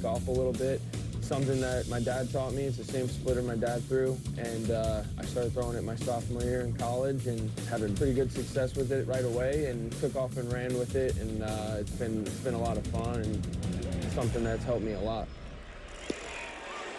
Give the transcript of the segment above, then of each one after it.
take off a little bit. Something that my dad taught me. It's the same splitter my dad threw, and I started throwing it my sophomore year in college and had a pretty good success with it right away, and took off and ran with it, and it's been a lot of fun and something that's helped me a lot.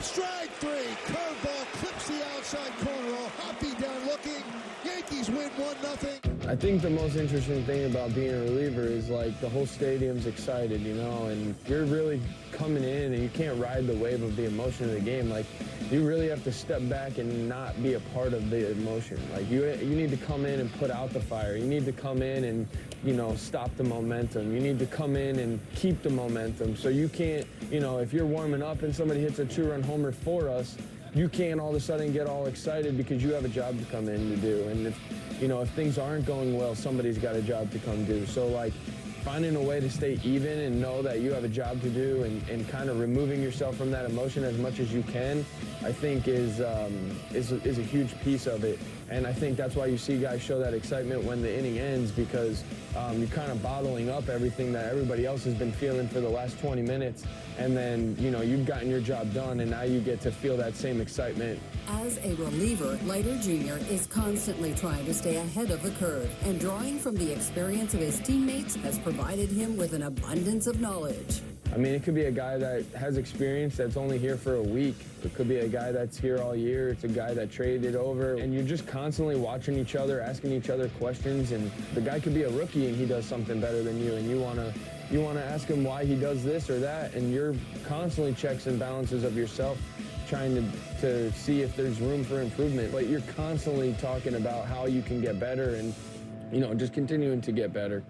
Strike three, curveball clips the outside corner, all happy down looking. Yankees win 1-0. I think the most interesting thing about being a reliever is like the whole stadium's excited, you know, and you're really coming in and you can't ride the wave of the emotion of the game. Like, you really have to step back and not be a part of the emotion. Like, you need to come in and put out the fire. You need to come in and, you know, stop the momentum. You need to come in and keep the momentum. So you can't, you know, if you're warming up and somebody hits a 2-run homer for us, you can't all of a sudden get all excited because you have a job to come in to do. And if, you know, if things aren't going well, somebody's got a job to come do. So, like, finding a way to stay even and know that you have a job to do and kind of removing yourself from that emotion as much as you can, I think is a huge piece of it. And I think that's why you see guys show that excitement when the inning ends, because you're kind of bottling up everything that everybody else has been feeling for the last 20 minutes. And then, you know, you've gotten your job done, and now you get to feel that same excitement. As a reliever, Leiter Jr. is constantly trying to stay ahead of the curve, and drawing from the experience of his teammates has provided him with an abundance of knowledge. I mean, it could be a guy that has experience that's only here for a week. It could be a guy that's here all year. It's a guy that traded over. And you're just constantly watching each other, asking each other questions. And the guy could be a rookie and he does something better than you. And you want to ask him why he does this or that. And you're constantly checks and balances of yourself, trying to see if there's room for improvement. But you're constantly talking about how you can get better and, you know, just continuing to get better.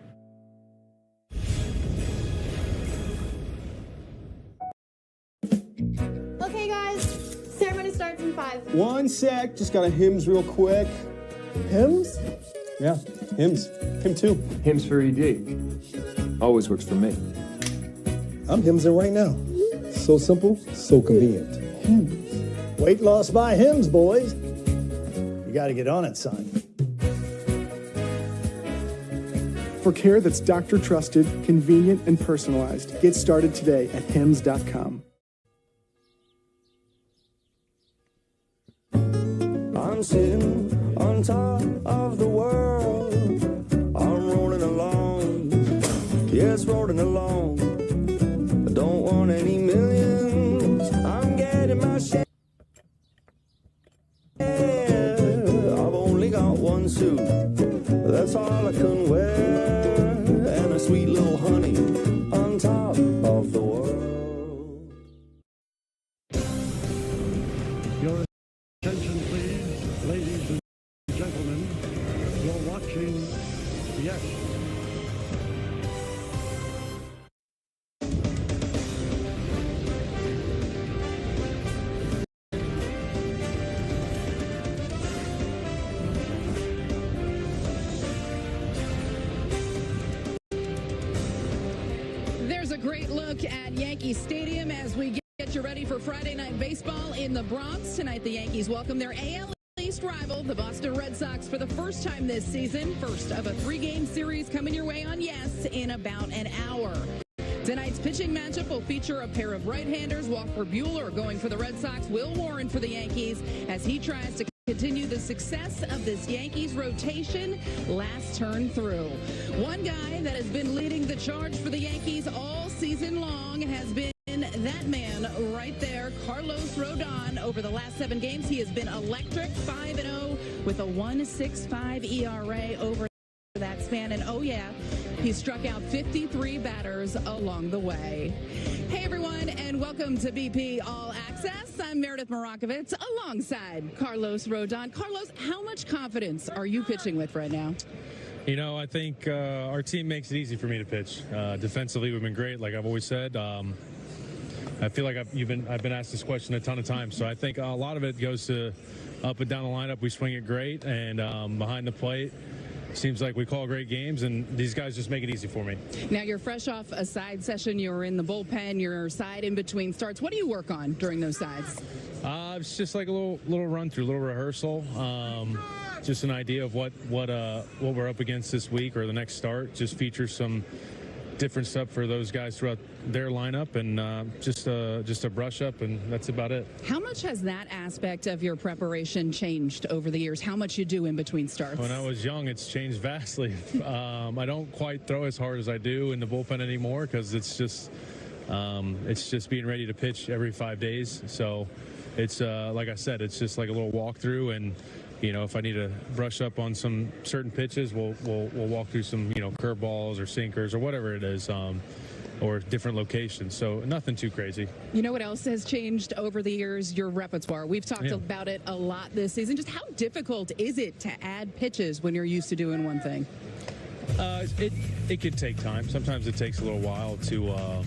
Okay, guys, ceremony starts in 5. One sec, just got a hymns real quick. Hymns? Yeah, hymns. Hymn 2. Hymns for ED. Always works for me. I'm hymnsing right now. So simple, so convenient. Hymns. Weight loss by hymns, boys. You got to get on it, son. For care that's doctor trusted, convenient, and personalized, get started today at hims.com. I'm sitting on top of the world. I'm rolling along. Yes, rolling along. I don't want any millions. I'm getting my share. I've only got one suit. That's all I can wear. And a sweet little honey on top of the world. Your attention, please, ladies and gentlemen. You're watching, yes. There's a great look at Yankee Stadium as we get you ready for Friday Night Baseball in the Bronx. Tonight, the Yankees welcome their AL East rival, the Boston Red Sox, for the first time this season. First of a 3-game series coming your way on Yes in about an hour. Tonight's pitching matchup will feature a pair of right-handers. Walker Buehler going for the Red Sox, Will Warren for the Yankees, as he tries to continue the success of this Yankees rotation last turn through. One guy that has been leading the charge for the Yankees all season long has been that man right there, Carlos Rodon. Over the last 7 games, he has been electric, 5-0 with a 1.65 ERA over that span. And oh yeah, he struck out 53 batters along the way. Hey everyone, and welcome to BP All Access. I'm Meredith Marakovitz alongside Carlos Rodon. Carlos, how much confidence are you pitching with right now? You know, I think our team makes it easy for me to pitch. Defensively, we've been great, like I've always said. I feel like I've been asked this question a ton of times, so I think a lot of it goes to up and down the lineup. We swing it great, and behind the plate, seems like we call great games, and these guys just make it easy for me. Now, you're fresh off a side session. You're in the bullpen. You're side in between starts. What do you work on during those sides? It's just like a little run through, a little rehearsal. Just an idea of what we're up against this week or the next start. Just features some different stuff for those guys throughout their lineup, and just a brush up, and that's about it. How much has that aspect of your preparation changed over the years? How much you do in between starts? When I was young, it's changed vastly. I don't quite throw as hard as I do in the bullpen anymore because it's just being ready to pitch every 5 days. So it's like I said, it's just like a little walkthrough, and if I need to brush up on some certain pitches, we'll walk through some curveballs or sinkers or whatever it is, or different locations. So nothing too crazy. You know what else has changed over the years? Your repertoire. We've talked about it a lot this season. Just how difficult is it to add pitches when you're used to doing one thing? It could take time. Sometimes it takes a little while to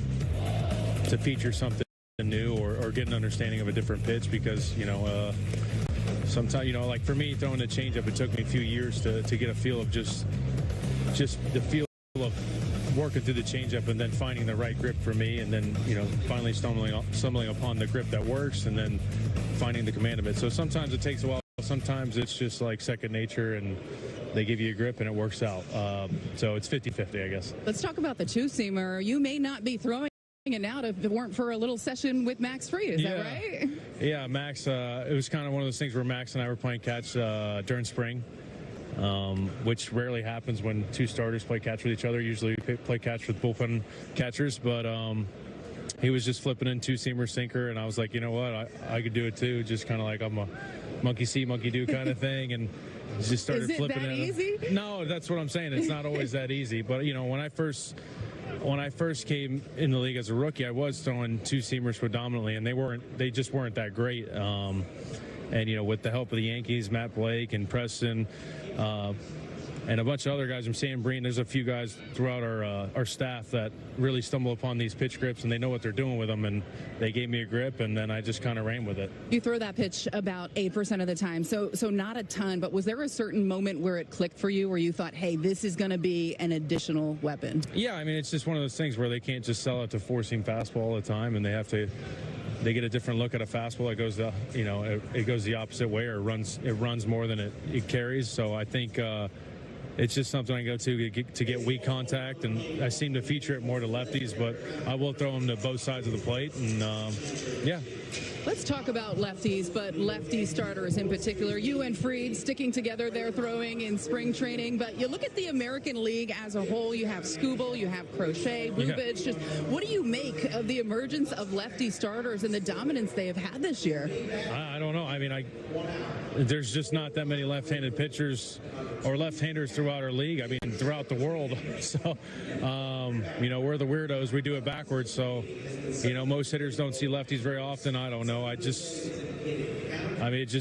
feature something new or get an understanding of a different pitch because sometimes, like for me, throwing a changeup, it took me a few years to get a feel of just the feel of working through the changeup and then finding the right grip for me, and then finally stumbling upon the grip that works, and then finding the command of it. So sometimes it takes a while. Sometimes it's just like second nature, and they give you a grip and it works out. So it's 50-50, I guess. Let's talk about the two-seamer. You may not be throwing it out if it weren't for a little session with Max Fried. Is that right? Yeah, Max, it was kind of one of those things where Max and I were playing catch during spring, which rarely happens when two starters play catch with each other. Usually we play catch with bullpen catchers, but he was just flipping in two-seamer sinker, and I was like, you know what, I could do it too, just kind of like I'm a monkey see, monkey do kind of thing, and just started flipping it. Is it that easy? No, that's what I'm saying. It's not always that easy, but when I first came in the league as a rookie, I was throwing two-seamers predominantly, and they just weren't that great. And with the help of the Yankees, Matt Blake and Preston, and a bunch of other guys from Sam Breen, there's a few guys throughout our staff that really stumble upon these pitch grips, and they know what they're doing with them, and they gave me a grip, and then I just kind of ran with it. You throw that pitch about 8% of the time, so not a ton, but was there a certain moment where it clicked for you, where you thought, hey, this is going to be an additional weapon? Yeah, I mean, it's just one of those things where they can't just sell it to four-seam fastball all the time, and they get a different look at a fastball. It goes it goes the opposite way, or it runs more than it carries. So I think it's just something I go to get weak contact, and I seem to feature it more to lefties, but I will throw them to both sides of the plate, and yeah. Let's talk about lefties, but lefty starters in particular. You and Fried sticking together there throwing in spring training, but you look at the American League as a whole, you have Skubal, you have Crochet, Bubic. Just what do you make of the emergence of lefty starters and the dominance they have had this year? I don't know. I mean, there's just not that many left-handed pitchers or left-handers throughout our league. I mean, throughout the world. So, we're the weirdos. We do it backwards. So, most hitters don't see lefties very often. I don't know. It just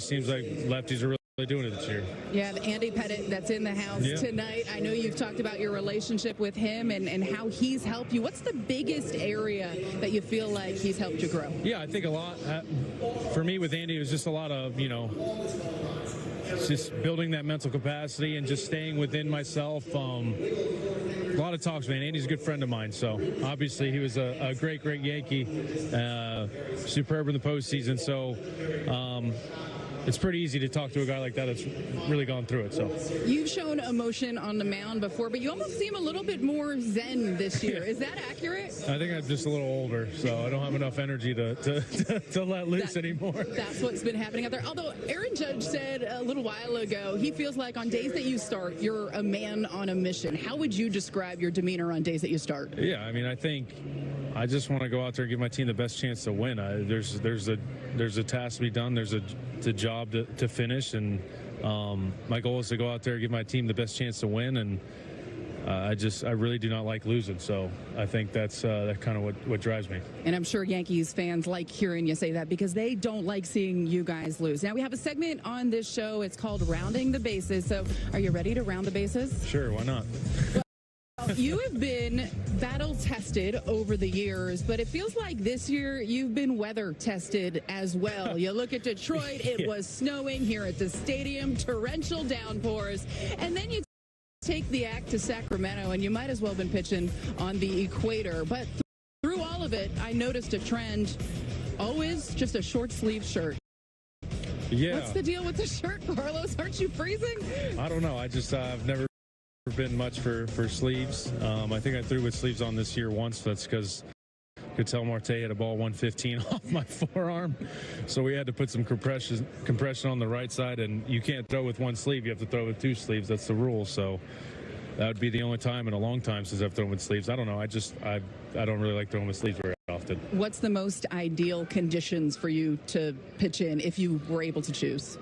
seems like lefties are really doing it this year. You have Andy Pettit that's in the house tonight. I know you've talked about your relationship with him and how he's helped you. What's the biggest area that you feel like he's helped you grow? Yeah, I think a lot. For me with Andy, it was just a lot of, just building that mental capacity and just staying within myself. A lot of talks, man. Andy's a good friend of mine, so obviously he was a great Yankee, superb in the postseason. So it's pretty easy to talk to a guy like that that's really gone through it. So you've shown emotion on the mound before, but you almost seem a little bit more zen this year. Is that accurate? I think I'm just a little older, so I don't have enough energy to let loose anymore. That's what's been happening out there. Although Aaron Judge said a little while ago, he feels like on days that you start, you're a man on a mission. How would you describe your demeanor on days that you start? Yeah, I mean, I think I just want to go out there and give my team the best chance to win. There's a task to be done. There's a job to finish, and my goal is to go out there and give my team the best chance to win, and I really do not like losing, so I think that's kind of what drives me. And I'm sure Yankees fans like hearing you say that because they don't like seeing you guys lose. Now we have a segment on this show. It's called Rounding the Bases. So are you ready to round the bases? Sure, why not? You have been battle-tested over the years, but it feels like this year you've been weather-tested as well. You look at Detroit, it was snowing here at the stadium, torrential downpours, and then you take the act to Sacramento, and you might as well have been pitching on the equator. But through all of it, I noticed a trend, always just a short-sleeve shirt. Yeah. What's the deal with the shirt, Carlos? Aren't you freezing? I don't know. I've never been much for sleeves. I think I threw with sleeves on this year once. That's because Ketel Marte hit a ball 115 off my forearm. So we had to put some compression on the right side, and you can't throw with one sleeve. You have to throw with two sleeves. That's the rule. So that would be the only time in a long time since I've thrown with sleeves. I don't know. I don't really like throwing with sleeves very often. What's the most ideal conditions for you to pitch in if you were able to choose?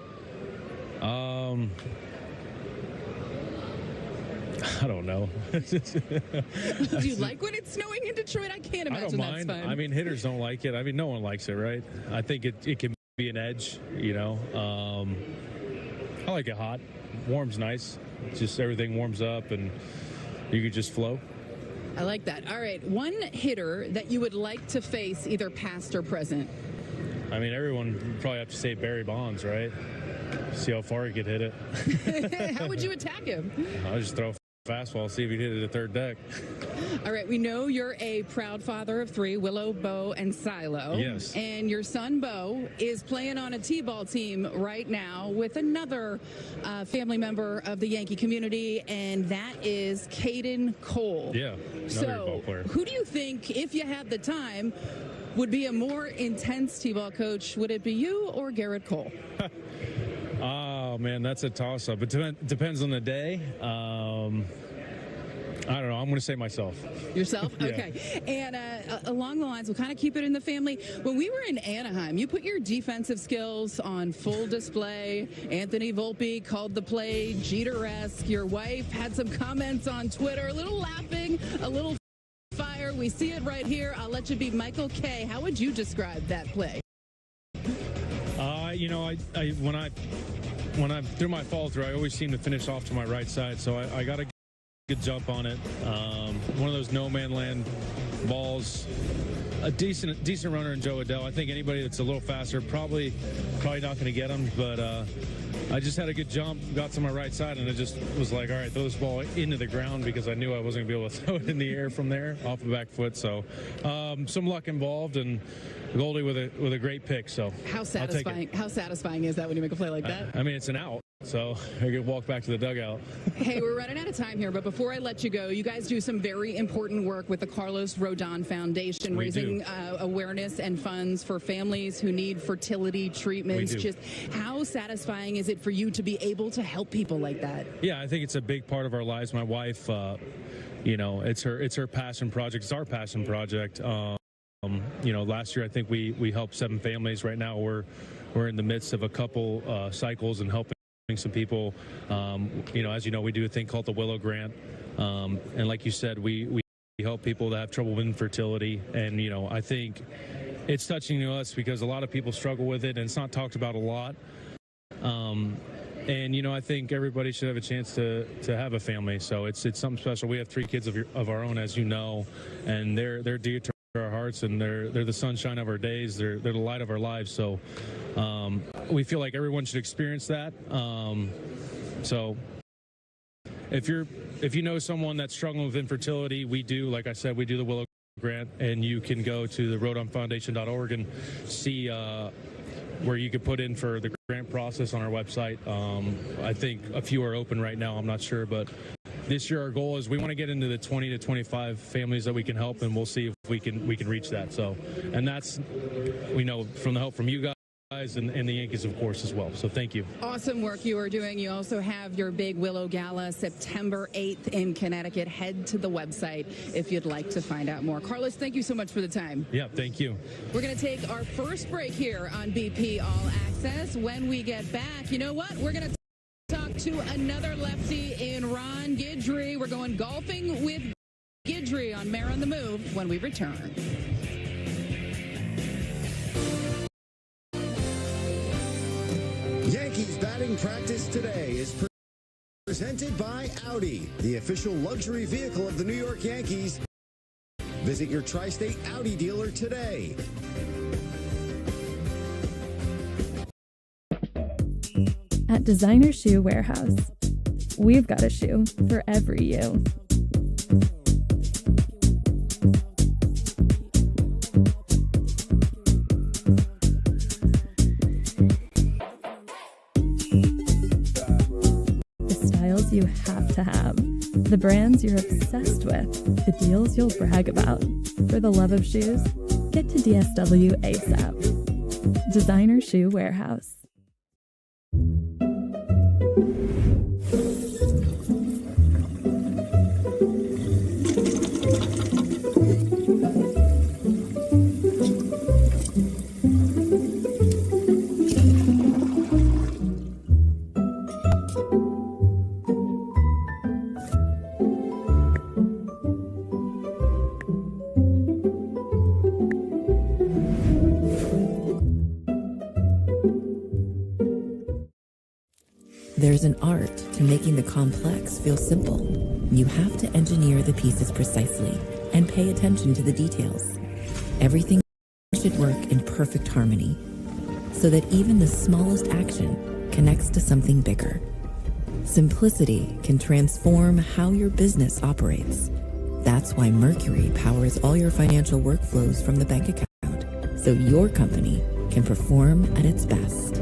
I don't know. Do you like when it's snowing in Detroit? I can't imagine I don't mind. That's fun. I mean, hitters don't like it. I mean, no one likes it, right? I think it can be an edge, you know. I like it hot. Warm's nice. Just everything warms up and you could just flow. I like that. All right. One hitter that you would like to face, either past or present. I mean, everyone would probably have to say Barry Bonds, right? See how far he could hit it. How would you attack him? I'll just throw a fastball, see if he hit it at third deck. All right, we know you're a proud father of three, Willow, Bo, and Silo. Yes. And your son, Bo, is playing on a T-ball team right now with another family member of the Yankee community, and that is Caden Cole. Yeah, another ball player. Who do you think, if you had the time, would be a more intense T-ball coach? Would it be you or Garrett Cole? Oh, man, that's a toss-up. It depends on the day. I don't know. I'm going to say myself. Yourself? Yeah. Okay. And along the lines, we'll kind of keep it in the family. When we were in Anaheim, you put your defensive skills on full display. Anthony Volpe called the play Jeter-esque. Your wife had some comments on Twitter, a little laughing, a little fire. We see it right here. I'll let you be Michael K. How would you describe that play? You know, when I threw my fall through, I always seem to finish off to my right side, so I got a good jump on it. One of those no man land balls. A decent runner in Joe Adele. I think anybody that's a little faster probably not going to get him, but I just had a good jump, got to my right side, and it just was like, all right, throw this ball into the ground because I knew I wasn't going to be able to throw it in the air from there off the back foot. So some luck involved, and Goldie with a great pick. So how satisfying? How satisfying is that when you make a play like that? I mean, it's an out, so I could walk back to the dugout. Hey, we're running out of time here, but before I let you go, you guys do some very important work with the Carlos Rodon Foundation, raising awareness and funds for families who need fertility treatments. Just how satisfying is it for you to be able to help people like that? Yeah, I think it's a big part of our lives. My wife, you know, it's her passion project. It's our passion project. You know, last year I think we helped 7 families. Right now we're in the midst of a couple cycles and helping some people. You know, as you know, we do a thing called the Willow Grant, and like you said, we help people that have trouble with infertility. And you know, I think it's touching to us because a lot of people struggle with it, and it's not talked about a lot. And you know, I think everybody should have a chance to have a family. So it's something special. We have 3 kids of our own, as you know, and they're dear to our hearts, and they're the sunshine of our days. They're the light of our lives. So we feel like everyone should experience that. So if you know someone that's struggling with infertility, we do, like I said, we do the Willow Grant, and you can go to the RhodonFoundation.org and see where you could put in for the grant process on our website. I think a few are open right now. I'm not sure, but this year our goal is we want to get into the 20 to 25 families that we can help, and we'll see if we can reach that. So, and that's, we know from the help from you guys and the Yankees, of course, as well. So thank you. Awesome work you are doing. You also have your big Willow Gala September 8th in Connecticut. Head to the website if you'd like to find out more. Carlos, thank you so much for the time. Yeah, thank you. We're going to take our first break here on BP All Access. When we get back, you know what? We're going to talk to another lefty in Ron Guidry. We're going golfing with Guidry on Mayor on the Move when we return. Yankees batting practice today is presented by Audi, the official luxury vehicle of the New York Yankees. Visit your tri-state Audi dealer today. At Designer Shoe Warehouse, we've got a shoe for every you. The styles you have to have, the brands you're obsessed with, the deals you'll brag about. For the love of shoes, get to DSW ASAP. Designer Shoe Warehouse. There's an art to making the complex feel simple. You have to engineer the pieces precisely and pay attention to the details. Everything should work in perfect harmony so that even the smallest action connects to something bigger. Simplicity can transform how your business operates. That's why Mercury powers all your financial workflows from the bank account, so your company can perform at its best.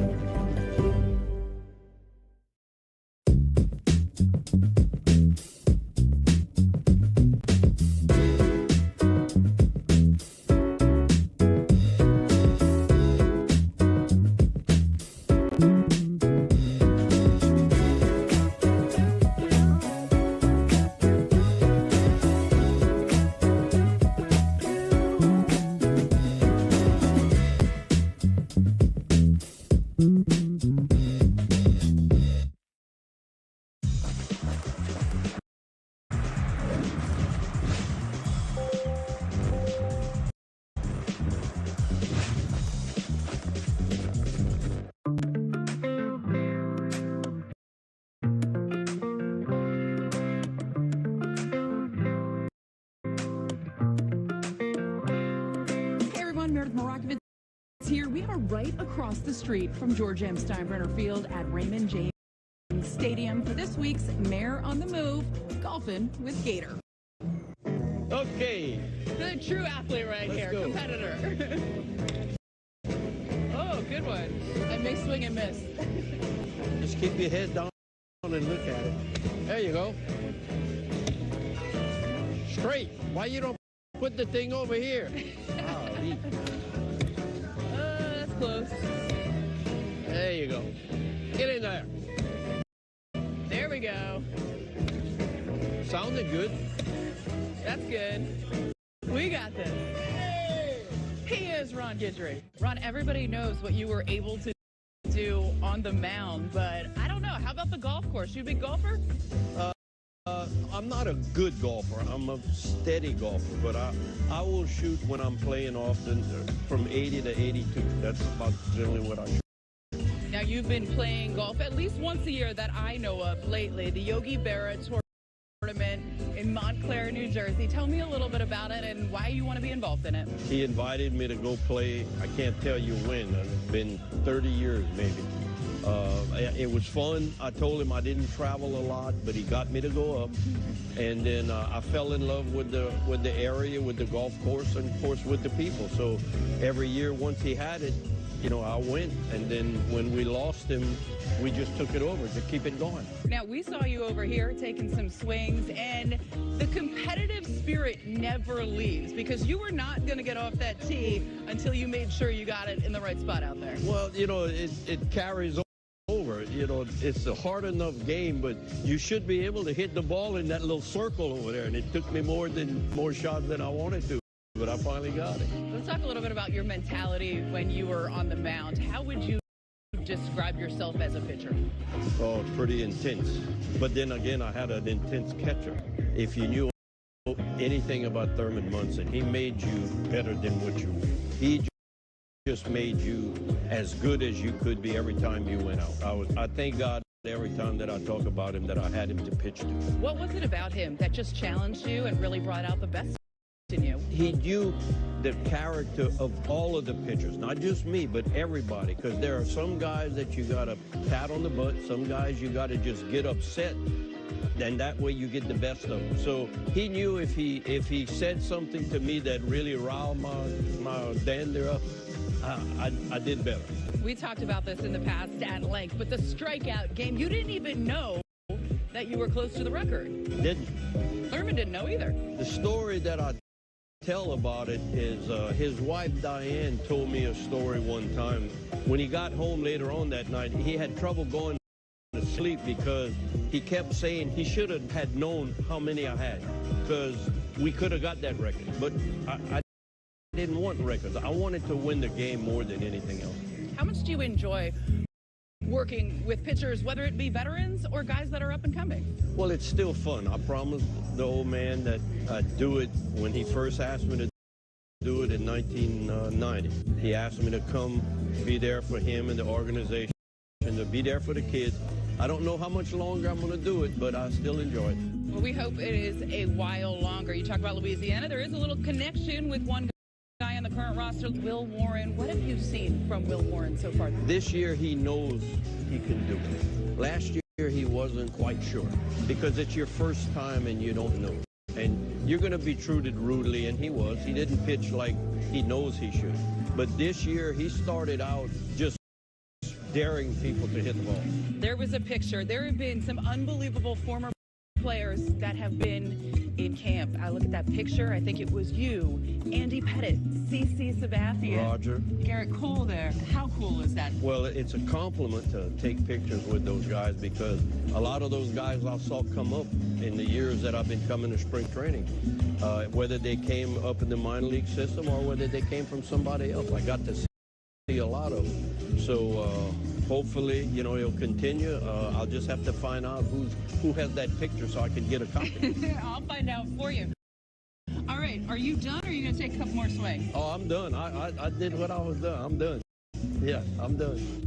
Here we are right across the street from George M. Steinbrenner Field at Raymond James Stadium for this week's Mayor on the Move, Golfing with Gator. Okay. The true athlete right here, go. competitor. Oh, good one. I may swing and miss. Just keep your head down and look at it. There you go. Straight. Why you don't put the thing over here? That's close. There you go. Get in there. There we go. Sounded good. That's good. We got this. He is Ron Guidry. Ron, everybody knows what you were able to do on the mound, but I don't know. How about the golf course? You a big golfer? I'm not a good golfer. I'm a steady golfer, but I will shoot when I'm playing often from 80 to 82. That's about generally what I shoot. Now, you've been playing golf at least once a year that I know of lately, the Yogi Berra Tournament in Montclair, New Jersey. Tell me a little bit about it and why you want to be involved in it. He invited me to go play. I can't tell you when. It's been 30 years maybe. It was fun. I told him I didn't travel a lot, but he got me to go up. And then I fell in love with the area, with the golf course, and of course with the people. So every year, once he had it, you know, I went. And then when we lost him, we just took it over to keep it going. Now, we saw you over here taking some swings, and the competitive spirit never leaves because you were not going to get off that tee until you made sure you got it in the right spot out there. Well, you know, it carries over. You know, it's a hard enough game, but you should be able to hit the ball in that little circle over there. And it took me more shots than I wanted to, but I finally got it. Let's talk a little bit about your mentality when you were on the mound. How would you describe yourself as a pitcher? Oh, pretty intense. But then again, I had an intense catcher. If you knew anything about Thurman Munson, he made you better than what you were. He just made you as good as you could be every time you went out. I thank God every time that I talk about him that I had him to pitch to. What was it about him that just challenged you and really brought out the best in you? He knew the character of all of the pitchers, not just me, but everybody, because there are some guys that you got to pat on the butt, some guys you got to just get upset, and that way you get the best of them. So he knew if he said something to me that really riled my dander up, I did better. We talked about this in the past at length, but the strikeout game, you didn't even know that you were close to the record. Didn't. Thurman didn't know either. The story that I tell about it is his wife Diane told me a story one time. When he got home later on that night, he had trouble going to sleep because he kept saying he should have had known how many I had, because we could have got that record. But I didn't want records. I wanted to win the game more than anything else. How much do you enjoy working with pitchers, whether it be veterans or guys that are up and coming? Well, it's still fun. I promised the old man that I'd do it when he first asked me to do it in 1990. He asked me to come be there for him and the organization and to be there for the kids. I don't know how much longer I'm going to do it, but I still enjoy it. Well, we hope it is a while longer. You talk about Louisiana. There is a little connection with one guy on the current roster, Will Warren. What have you seen from Will Warren so far? This year, he knows he can do it. Last year, he wasn't quite sure because it's your first time and you don't know. And you're going to be treated rudely, and he was. He didn't pitch like he knows he should. But this year, he started out just daring people to hit the ball. There was a picture. There have been some unbelievable former players that have been in camp. I look at that picture. I think it was you, Andy Pettit, C.C. Sabathia, Roger. Garrett Cole there. How cool is that? Well, it's a compliment to take pictures with those guys because a lot of those guys I saw come up in the years that I've been coming to spring training, whether they came up in the minor league system or whether they came from somebody else. I got to see a lot of them. So hopefully, you know, it'll continue. I'll just have to find out who has that picture so I can get a copy. I'll find out for you. All right, are you done or are you going to take a couple more swings? Oh, I'm done. I did what I was done. I'm done. Yeah, I'm done.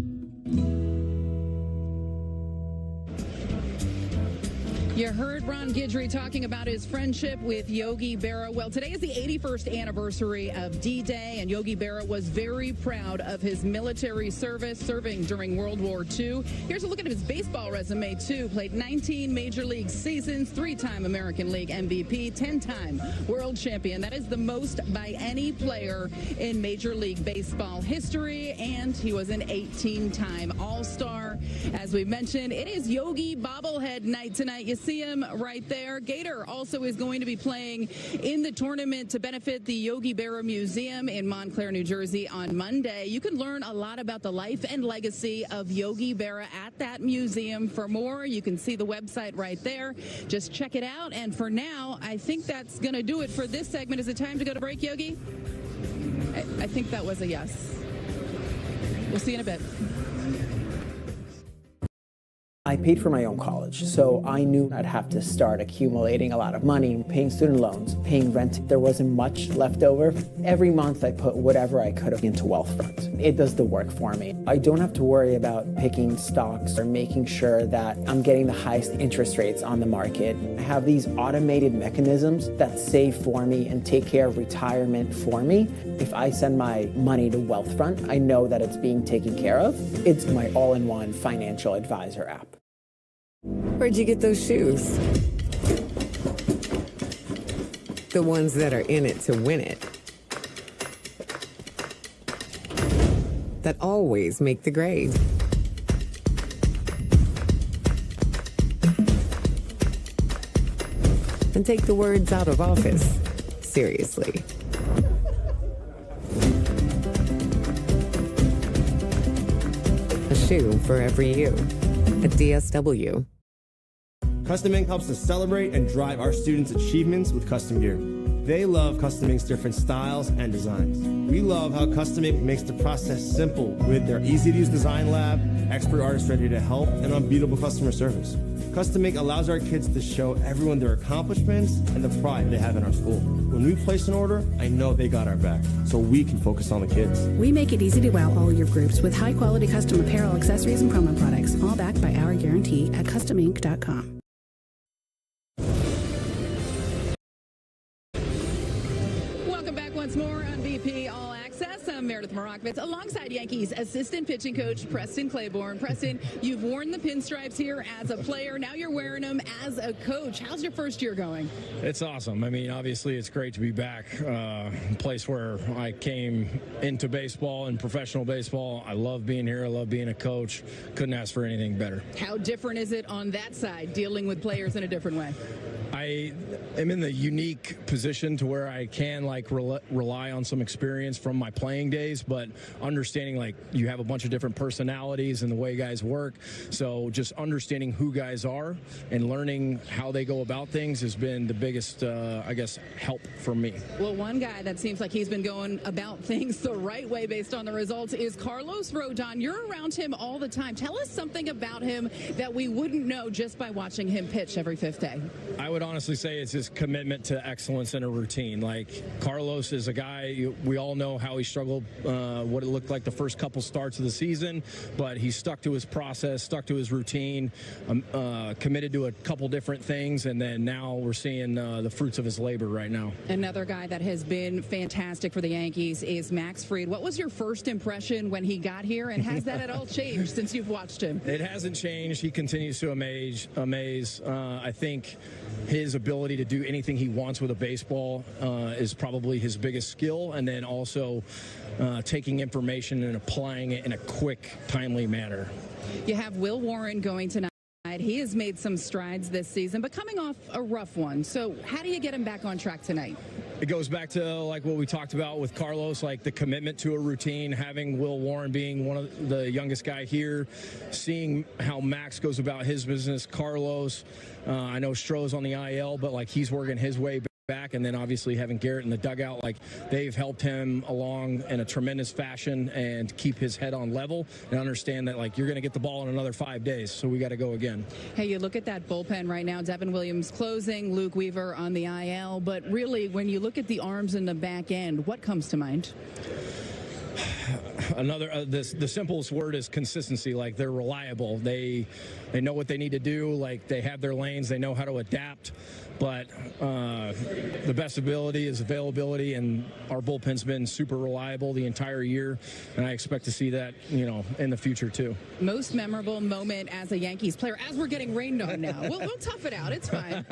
You heard Ron Guidry talking about his friendship with Yogi Berra. Well, today is the 81st anniversary of D-Day, and Yogi Berra was very proud of his military service, serving during World War II. Here's a look at his baseball resume, too. Played 19 Major League seasons, 3-time American League MVP, 10-time world champion. That is the most by any player in Major League Baseball history, and he was an 18-time All-Star. As we mentioned, it is Yogi bobblehead night tonight. You see him right there. Gator also is going to be playing in the tournament to benefit the Yogi Berra Museum in Montclair, New Jersey on Monday. You can learn a lot about the life and legacy of Yogi Berra at that museum. For more, you can see the website right there. Just check it out. And for now, I think that's going to do it for this segment. Is it time to go to break, Yogi? I think that was a yes. We'll see you in a bit. I paid for my own college, so I knew I'd have to start accumulating a lot of money, paying student loans, paying rent. There wasn't much left over. Every month I put whatever I could into Wealthfront. It does the work for me. I don't have to worry about picking stocks or making sure that I'm getting the highest interest rates on the market. I have these automated mechanisms that save for me and take care of retirement for me. If I send my money to Wealthfront, I know that it's being taken care of. It's my all-in-one financial advisor app. Where'd you get those shoes? The ones that are in it to win it. That always make the grade. And take the words out of office seriously. A shoe for every you. At DSW. Custom Ink helps us celebrate and drive our students' achievements with custom gear. They love Custom Ink's different styles and designs. We love how Custom Ink makes the process simple with their easy-to-use design lab, expert artists ready to help, and unbeatable customer service. Custom Ink allows our kids to show everyone their accomplishments and the pride they have in our school. When we place an order, I know they got our back, so we can focus on the kids. We make it easy to wow all your groups with high-quality custom apparel, accessories, and promo products, all backed by our guarantee at customink.com. Welcome back once more on BP All Access. I'm Meredith Marakovitz, alongside Yankees assistant pitching coach Preston Claiborne. Preston, you've worn the pinstripes here as a player. Now you're wearing them as a coach. How's your first year going? It's awesome. I mean, obviously, it's great to be back. A place where I came into baseball and professional baseball. I love being here. I love being a coach. Couldn't ask for anything better. How different is it on that side, dealing with players in a different way? I am in the unique position to where I can rely on some experience from my playing days, but understanding you have a bunch of different personalities and the way guys work. So just understanding who guys are and learning how they go about things has been the biggest, help for me. Well, one guy that seems like he's been going about things the right way based on the results is Carlos Rodon. You're around him all the time. Tell us something about him that we wouldn't know just by watching him pitch every fifth day. I would honestly say it's his commitment to excellence in a routine. Carlos is a guy, we all know how he struggled, what it looked like the first couple starts of the season, but he stuck to his process, stuck to his routine, committed to a couple different things, and then now we're seeing the fruits of his labor right now. Another guy that has been fantastic for the Yankees is Max Fried. What was your first impression when he got here, and has that at all changed since you've watched him? It hasn't changed. He continues to amaze. I think his ability to do anything he wants with a baseball is probably his biggest skill, and then also taking information and applying it in a quick, timely manner. You have Will Warren going tonight. He has made some strides this season, but coming off a rough one. So how do you get him back on track tonight? It goes back to what we talked about with Carlos, the commitment to a routine, having Will Warren being one of the youngest guy here, seeing how Max goes about his business, Carlos, I know Stroh's on the IL, but he's working his way back, and then obviously having Garrett in the dugout, they've helped him along in a tremendous fashion and keep his head on level and understand that you're going to get the ball in another 5 days, so we got to go again. Hey, you look at that bullpen right now, Devin Williams closing, Luke Weaver on the IL, but really when you look at the arms in the back end, what comes to mind? The simplest word is consistency. They're reliable. They know what they need to do. They have their lanes. They know how to adapt. But the best ability is availability, and our bullpen's been super reliable the entire year, and I expect to see that, in the future too. Most memorable moment as a Yankees player, as we're getting rained on now. We'll tough it out. It's fine.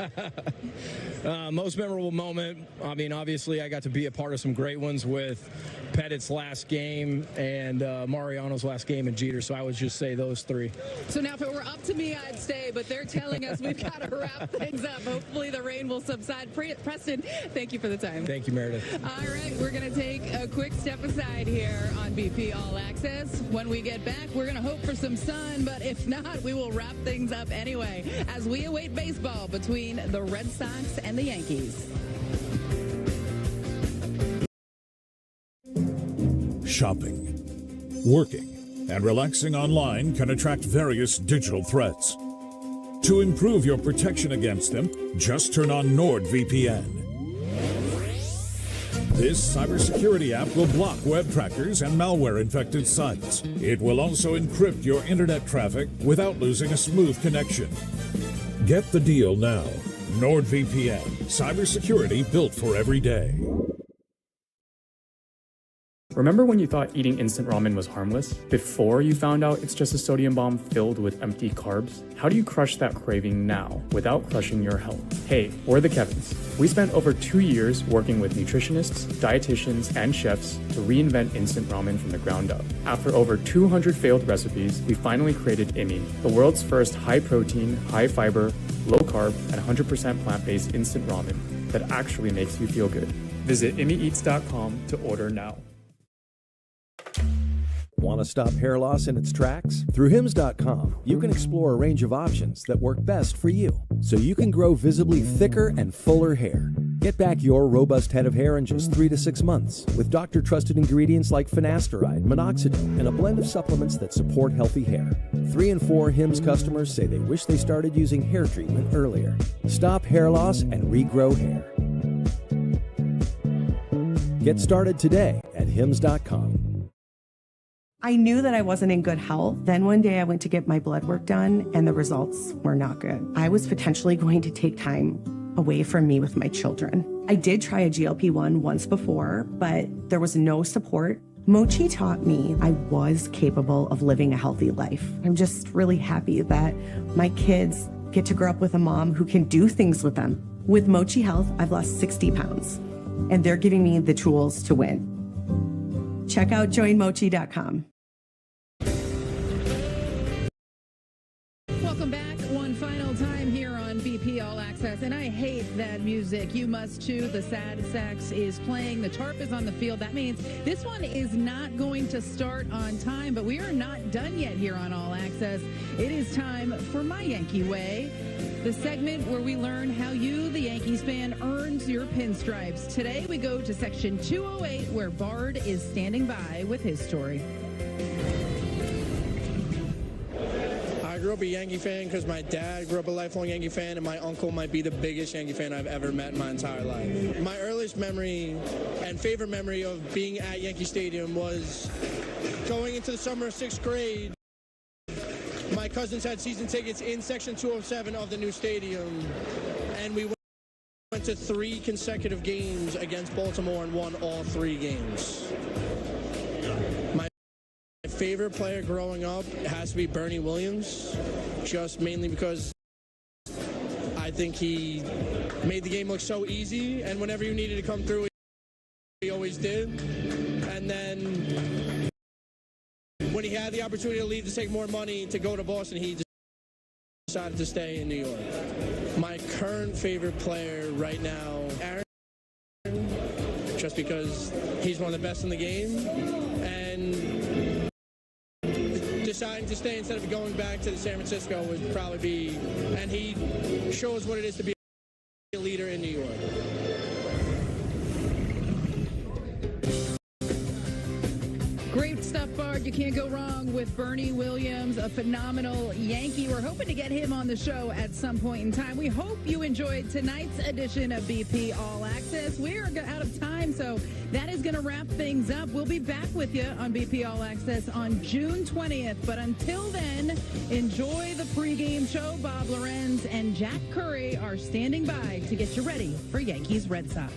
Most memorable moment, obviously I got to be a part of some great ones with Pettit's last game and Mariano's last game and Jeter, so I would just say those three. So now if it were up to me, I'd stay, but they're telling us we've got to wrap things up. Hopefully the rain will subside. Preston, thank you for the time. Thank you, Meredith. All right, we're going to take a quick step aside here on BP All Access. When we get back, we're going to hope for some sun, but if not, we will wrap things up anyway as we await baseball between the Red Sox and the Yankees. Shopping, working, and relaxing online can attract various digital threats. To improve your protection against them, just turn on NordVPN. This cybersecurity app will block web trackers and malware-infected sites. It will also encrypt your internet traffic without losing a smooth connection. Get the deal now. NordVPN, cybersecurity built for every day. Remember when you thought eating instant ramen was harmless? Before you found out it's just a sodium bomb filled with empty carbs? How do you crush that craving now without crushing your health? Hey, we're the Kevins. We spent over 2 years working with nutritionists, dietitians, and chefs to reinvent instant ramen from the ground up. After over 200 failed recipes, we finally created Imi, the world's first high-protein, high-fiber, low-carb, and 100% plant-based instant ramen that actually makes you feel good. Visit imieats.com to order now. Want to stop hair loss in its tracks? Through Hims.com, you can explore a range of options that work best for you, so you can grow visibly thicker and fuller hair. Get back your robust head of hair in just 3 to 6 months with doctor-trusted ingredients like finasteride, minoxidil, and a blend of supplements that support healthy hair. 3 in 4 Hims customers say they wish they started using hair treatment earlier. Stop hair loss and regrow hair. Get started today at Hims.com. I knew that I wasn't in good health. Then one day I went to get my blood work done and the results were not good. I was potentially going to take time away from me with my children. I did try a GLP-1 once before, but there was no support Mochi taught me I was capable of living a healthy life. I'm just really happy that my kids get to grow up with a mom who can do things with them. With Mochi Health, I've lost 60 pounds, and they're giving me the tools to win. Check out joinmochi.com. Welcome back one final time here on BP All Access. And I hate that music. You must too. The sad sax is playing. The tarp is on the field. That means this one is not going to start on time, but we are not done yet here on All Access. It is time for My Yankee Way, the segment where we learn how you, the Yankees fan, earns your pinstripes. Today we go to section 208 where Bard is standing by with his story. I grew up a Yankee fan because my dad grew up a lifelong Yankee fan, and my uncle might be the biggest Yankee fan I've ever met in my entire life. My earliest memory and favorite memory of being at Yankee Stadium was going into the summer of 6th grade. My cousins had season tickets in section 207 of the new stadium, and we went to 3 consecutive games against Baltimore and won all 3 games. My favorite player growing up has to be Bernie Williams, just mainly because I think he made the game look so easy, and whenever you needed to come through, he always did. And then when he had the opportunity to leave to take more money to go to Boston, he decided to stay in New York. My current favorite player right now, Aaron, just because he's one of the best in the game, and deciding to stay instead of going back to San Francisco would probably be, and he shows what it is to be a leader in New York. Great stuff, Bard. You can't go wrong with Bernie Williams, a phenomenal Yankee. We're hoping to get him on the show at some point in time. We hope you enjoyed tonight's edition of BP All Access. We're out of time, so that is going to wrap things up. We'll be back with you on BP All Access on June 20th. But until then, enjoy the pregame show. Bob Lorenz and Jack Curry are standing by to get you ready for Yankees Red Sox.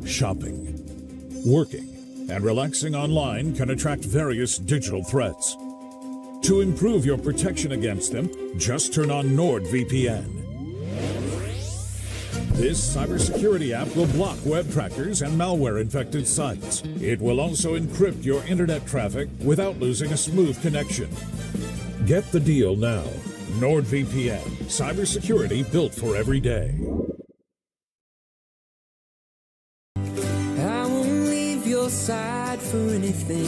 Shopping, working, and relaxing online can attract various digital threats. To improve your protection against them, just turn on NordVPN. This cybersecurity app will block web trackers and malware-infected sites. It will also encrypt your internet traffic without losing a smooth connection. Get the deal now. NordVPN, cybersecurity built for every day. Your side for anything.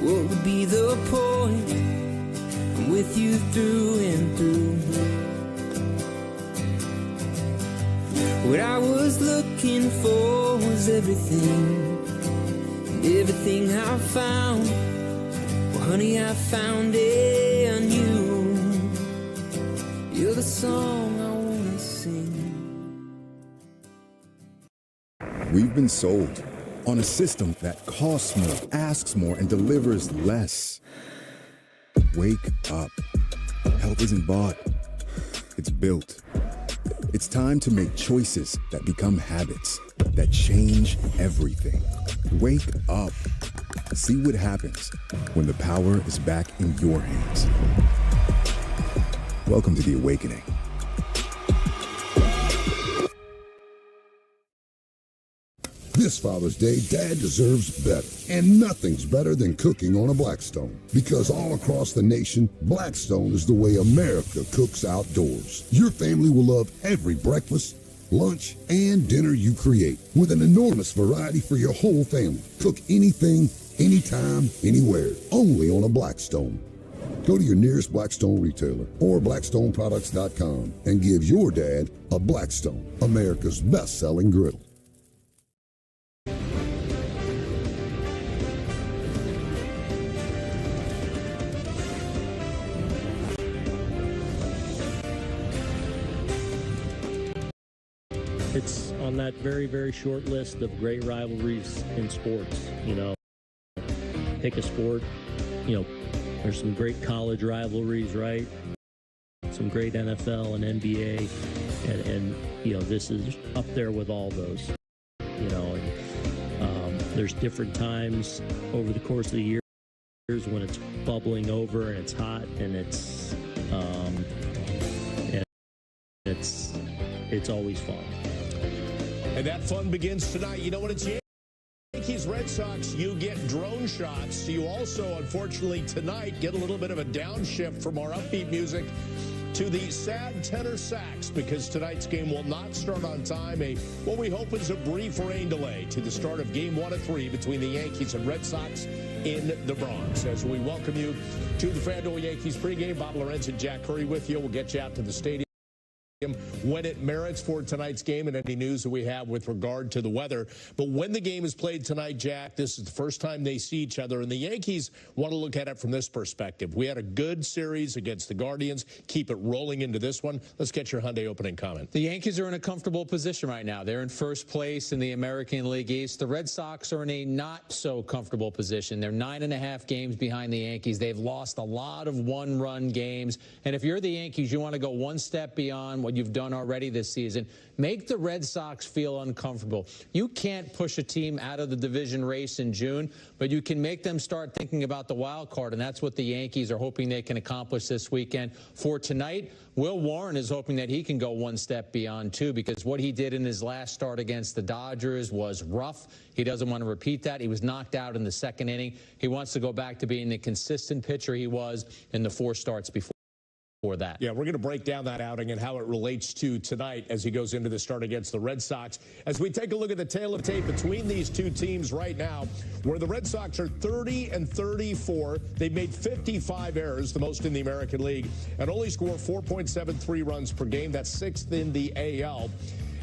What would be the point? I'm with you through and through. What I was looking for was everything, and everything I found. Well, honey, I found it on you. You're the song I wanna sing. We've been sold on a system that costs more, asks more, and delivers less. Wake up. Health isn't bought, it's built. It's time to make choices that become habits, that change everything. Wake up. See what happens when the power is back in your hands. Welcome to the awakening. This Father's Day, Dad deserves better. And nothing's better than cooking on a Blackstone. Because all across the nation, Blackstone is the way America cooks outdoors. Your family will love every breakfast, lunch, and dinner you create, with an enormous variety for your whole family. Cook anything, anytime, anywhere. Only on a Blackstone. Go to your nearest Blackstone retailer or blackstoneproducts.com and give your dad a Blackstone, America's best-selling griddle. It's on that very, very short list of great rivalries in sports. You know, pick a sport, you know, there's some great college rivalries, right? Some great NFL and NBA And this is up there with all those. There's different times over the course of the year when it's bubbling over and it's hot and it's always fun. And that fun begins tonight. You know what it's Yankees Red Sox, you get drone shots. You also, unfortunately, tonight get a little bit of a downshift from our upbeat music to the sad tenor sax, because tonight's game will not start on time. What we hope is a brief rain delay to the start of Game 1 of 3 between the Yankees and Red Sox in the Bronx. As we welcome you to the FanDuel Yankees pregame, Bob Lorenz and Jack Curry with you. We'll get you out to the stadium when it merits for tonight's game and any news that we have with regard to the weather. But when the game is played tonight, Jack, this is the first time they see each other, and the Yankees want to look at it from this perspective. We had a good series against the Guardians. Keep it rolling into this one. Let's get your Hyundai opening comment. The Yankees are in a comfortable position right now. They're in first place in the American League East. The Red Sox are in a not-so-comfortable position. They're 9.5 games behind the Yankees. They've lost a lot of one-run games. And if you're the Yankees, you want to go one step beyond what you've done already this season. Make the Red Sox feel uncomfortable. You can't push a team out of the division race in June, but you can make them start thinking about the wild card, and that's what the Yankees are hoping they can accomplish this weekend. For tonight, Will Warren is hoping that he can go one step beyond, too, because what he did in his last start against the Dodgers was rough. He doesn't want to repeat that. He was knocked out in the second inning. He wants to go back to being the consistent pitcher he was in the 4 starts before that. Yeah, we're going to break down that outing and how it relates to tonight as he goes into the start against the Red Sox. As we take a look at the tale of tape between these two teams right now, where the Red Sox are 30-34. They've made 55 errors, the most in the American League, and only score 4.73 runs per game. That's 6th in the AL.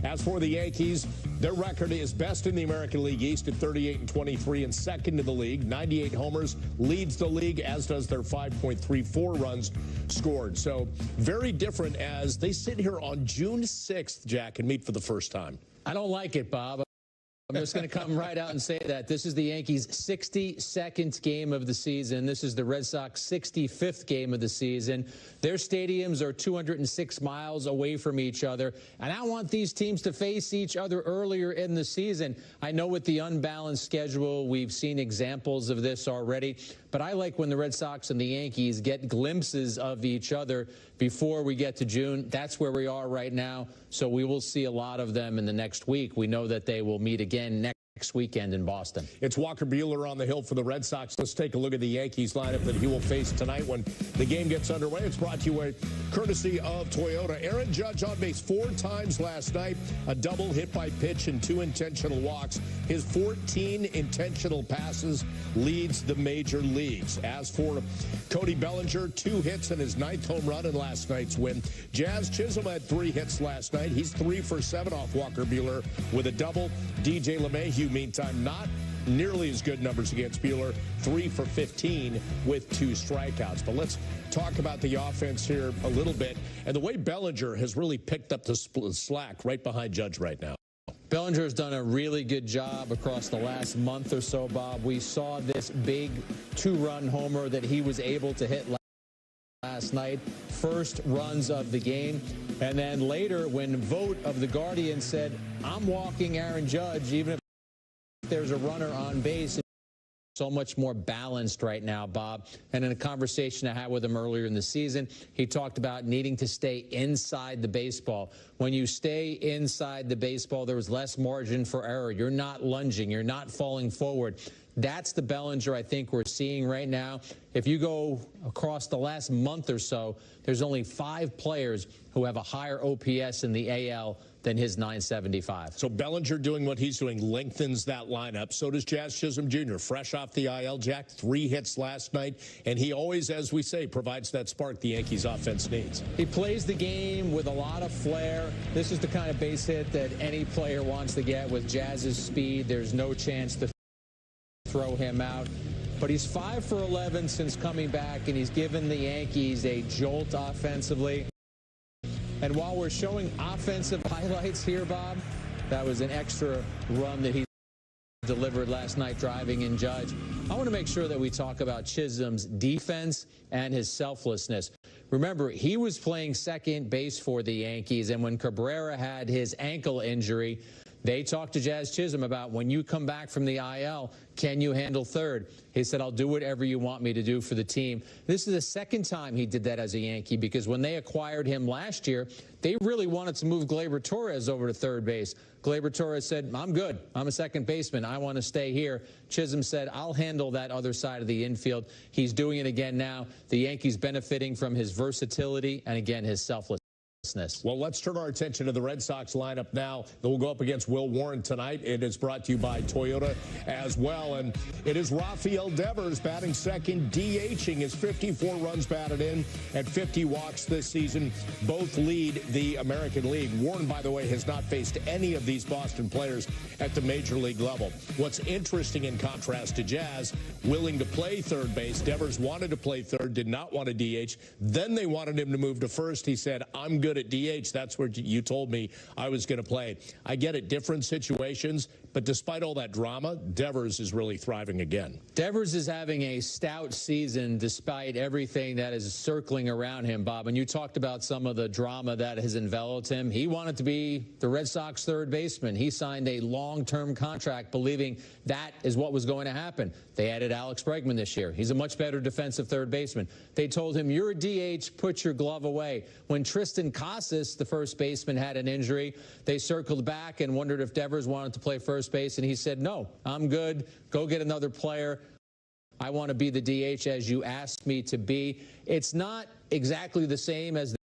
As for the Yankees, their record is best in the American League East at 38-23 and second in the league. 98 homers, leads the league, as does their 5.34 runs scored. So very different as they sit here on June 6th, Jack, and meet for the first time. I don't like it, Bob. I'm just going to come right out and say that. This is the Yankees' 62nd game of the season. This is the Red Sox' 65th game of the season. Their stadiums are 206 miles away from each other, and I want these teams to face each other earlier in the season. I know with the unbalanced schedule, we've seen examples of this already, but I like when the Red Sox and the Yankees get glimpses of each other before we get to June. That's where we are right now, so we will see a lot of them in the next week. We know that they will meet again next weekend in Boston. It's Walker Buehler on the hill for the Red Sox. Let's take a look at the Yankees lineup that he will face tonight when the game gets underway. It's brought to you courtesy of Toyota. Aaron Judge on base 4 times last night, a double hit by pitch and 2 intentional walks. His 14 intentional passes leads the major leagues. As for Cody Bellinger, 2 hits and his 9th home run in last night's win. Jazz Chisholm had 3 hits last night. He's 3 for 7 off Walker Buehler with a double. DJ LeMahieu, meantime, not nearly as good numbers against Buehler, 3 for 15 with 2 strikeouts. But let's talk about the offense here a little bit and the way Bellinger has really picked up the slack right behind Judge right now. Bellinger has done a really good job across the last month or so, Bob. We saw this big 2-run homer that he was able to hit last night, first runs of the game. And then later, when Vogt of the Guardian said, I'm walking Aaron Judge, even if there's a runner on base. So much more balanced right now, Bob. And in a conversation I had with him earlier in the season, he talked about needing to stay inside the baseball. When you stay inside the baseball, there's less margin for error. You're not lunging. You're not falling forward. That's the Bellinger I think we're seeing right now. If you go across the last month or so, there's only 5 players who have a higher OPS in the AL than his 975. So Bellinger doing what he's doing lengthens that lineup. So does Jazz Chisholm Jr. Fresh off the IL, Jack, 3 hits last night. And he always, as we say, provides that spark the Yankees offense needs. He plays the game with a lot of flair. This is the kind of base hit that any player wants to get. With Jazz's speed, there's no chance to throw him out. But he's 5 for 11 since coming back, and he's given the Yankees a jolt offensively. And while we're showing offensive highlights here, Bob, that was an extra run that he delivered last night driving in Judge. I want to make sure that we talk about Chisholm's defense and his selflessness. Remember, he was playing second base for the Yankees, and when Cabrera had his ankle injury, they talked to Jazz Chisholm about, when you come back from the IL, can you handle third? He said, I'll do whatever you want me to do for the team. This is the second time he did that as a Yankee, because when they acquired him last year, they really wanted to move Gleyber Torres over to third base. Gleyber Torres said, I'm good. I'm a second baseman. I want to stay here. Chisholm said, I'll handle that other side of the infield. He's doing it again now. The Yankees benefiting from his versatility and, again, his selflessness. Well, let's turn our attention to the Red Sox lineup now. They'll go up against Will Warren tonight. It is brought to you by Toyota as well. And it is Rafael Devers batting second, DHing his 54 runs batted in and 50 walks this season. Both lead the American League. Warren, by the way, has not faced any of these Boston players at the major league level. What's interesting, in contrast to Jazz, willing to play third base. Devers wanted to play third, did not want to DH. Then they wanted him to move to first. He said, I'm good at DH. That's where you told me I was going to play. I get it, different situations, but despite all that drama, Devers is really thriving again. Devers is having a stout season despite everything that is circling around him, Bob. And you talked about some of the drama that has enveloped him. He wanted to be the Red Sox third baseman. He signed a long-term contract believing that is what was going to happen. They added Alex Bregman this year. He's a much better defensive third baseman. They told him, you're a DH, put your glove away. When Tristan Casas, the first baseman, had an injury, they circled back and wondered if Devers wanted to play first base, and he said, no, I'm good. Go get another player. I want to be the DH as you asked me to be. It's not exactly the same as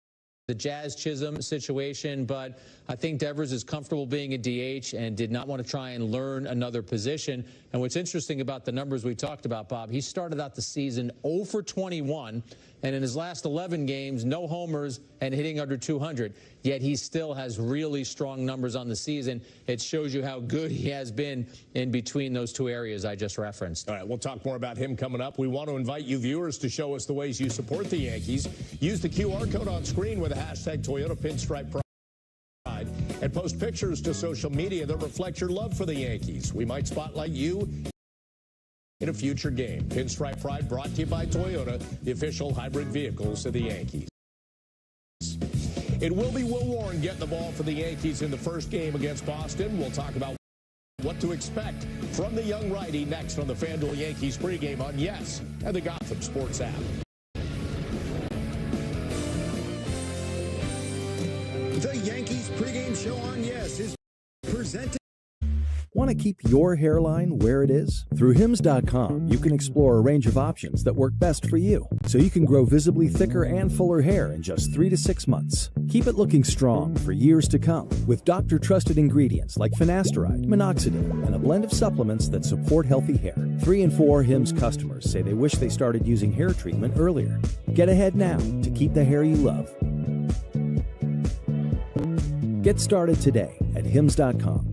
the Jazz Chisholm situation, but I think Devers is comfortable being a DH and did not want to try and learn another position. And what's interesting about the numbers we talked about, Bob, he started out the season 0 for 21, and in his last 11 games, no homers and hitting under 200. Yet he still has really strong numbers on the season. It shows you how good he has been in between those two areas I just referenced. All right, we'll talk more about him coming up. We want to invite you viewers to show us the ways you support the Yankees. Use the QR code on screen with the hashtag Toyota Pinstripe Pride and post pictures to social media that reflect your love for the Yankees. We might spotlight you in a future game. Pinstripe Pride brought to you by Toyota, the official hybrid vehicles of the Yankees. It will be Will Warren getting the ball for the Yankees in the first game against Boston. We'll talk about what to expect from the young righty next on the FanDuel Yankees pregame on Yes and the Gotham Sports app. The Yankees pregame show on Yes is presented. Want to keep your hairline where it is? Through Hims.com, you can explore a range of options that work best for you, so you can grow visibly thicker and fuller hair in just 3 to 6 months. Keep it looking strong for years to come with doctor-trusted ingredients like finasteride, minoxidil, and a blend of supplements that support healthy hair. 3 in 4 Hims customers say they wish they started using hair treatment earlier. Get ahead now to keep the hair you love. Get started today at Hims.com.